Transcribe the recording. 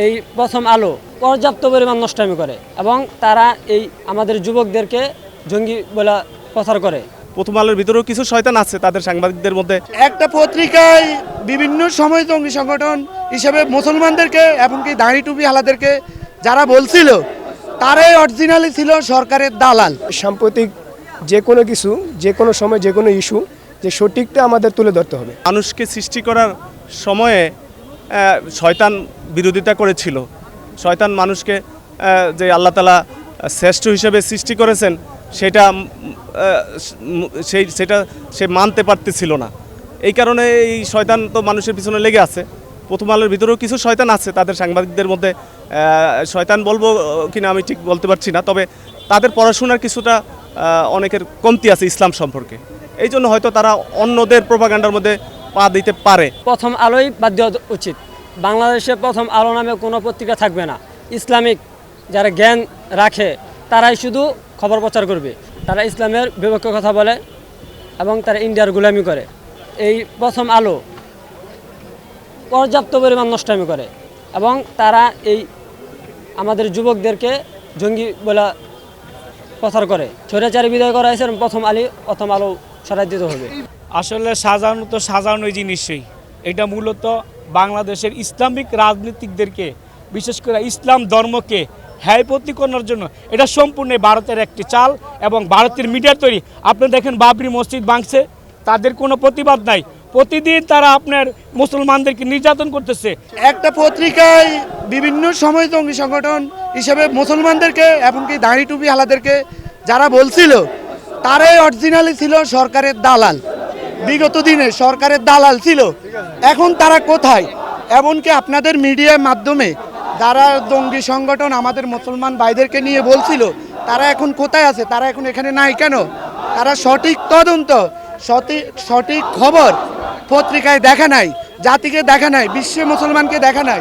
এই প্রথম আলো পর্যাপ্ত পরিমাণ নষ্টামি করে এবং তারা এই আমাদের যুবকদেরকে জঙ্গি বলে প্রচার করে। প্রথম আলোর ভিতরেও কিছু শয়তান আছে তাদের সাংবাদিকদের মধ্যে। একটা পত্রিকায় বিভিন্ন সময় জঙ্গি সংগঠন হিসেবে মুসলমানদেরকে এমনকি দাড়ি টুপি হালাদেরকে যারা বলছিল তারাই অরিজিনালি ছিল সরকারের দালাল। সাম্প্রতিক যে কোনো কিছু যে কোনো সময় যে কোনো ইস্যু যে সঠিকটা আমাদের তুলে ধরতে হবে। মানুষকে সৃষ্টি করার সময়ে শয়তান বিরোধিতা করেছিল। শয়তান মানুষকে যে আল্লাহ তাআলা শ্রেষ্ঠ হিসেবে সৃষ্টি করেছেন সেটা সে মানতে পারতেছিল না। এই কারণে এই শয়তান তো মানুষের পিছনে লেগে আছে। প্রথম আলোর ভিতরেও কিছু শয়তান আছে তাদের সাংবাদিকদের মধ্যে। শয়তান বলবো কিনা আমি ঠিক বলতে পারছি না, তবে তাদের পড়াশোনার কিছুটা অনেকের কমতি আছে ইসলাম সম্পর্কে। এই জন্য হয়তো তারা অন্যদের প্রোপাগান্ডার মধ্যে পা দিতে পারে। প্রথম আলোই বাদ দেওয়া উচিত। বাংলাদেশে প্রথম আলো নামে কোনো পত্রিকা থাকবে না। ইসলামিক যারা জ্ঞান রাখে তারাই শুধু খবর প্রচার করবে। তারা ইসলামের বিপক্ষে কথা বলে এবং তারা ইন্ডিয়ার গোলামি করে। এই প্রথম আলো পর্যাপ্ত পরিমাণ নষ্টামি করে এবং তারা এই আমাদের যুবকদেরকে জঙ্গি বলে প্রচার করে। স্বৈরাচারী বিদায় করা হয়েছে, প্রথম আলো সরাই দিতে হবে। আসলে সাজানো তো সাজানোই জিনিসই, এটা মূলত বাংলাদেশের ইসলামিক রাজনীতিকদেরকে বিশেষ করে ইসলাম ধর্মকে হ্যায় প্রতিকরণের জন্য এটা সম্পূর্ণ ভারতের একটি চাল এবং ভারতের মিডিয়ার তৈরি। আপনি দেখেন বাবরি মসজিদ ভাঙছে, তাদের কোনো প্রতিবাদ নাই। প্রতিদিন তারা আপনার মুসলমানদেরকে নির্যাতন করতেছে। একটা পত্রিকায় বিভিন্ন সময় জঙ্গি সংগঠন হিসেবে মুসলমানদেরকে এমনকি দাড়ি টুপি হালাদেরকে যারা বলছিল তারাই অরিজিনালি ছিল সরকারের দালাল। বিগত দিনে সরকারের দালাল ছিল, এখন তারা কোথায়? এমনকি আপনাদের মিডিয়ার মাধ্যমে যারা জঙ্গি সংগঠন আমাদের মুসলমান ভাইদেরকে নিয়ে বলছিল তারা এখন কোথায় আছে? তারা এখন এখানে নাই কেন? তারা সঠিক তদন্ত সঠিক খবর পত্রিকায় দেখা নাই, জাতিকে দেখা নাই, বিশ্ব মুসলমানকে দেখা নাই।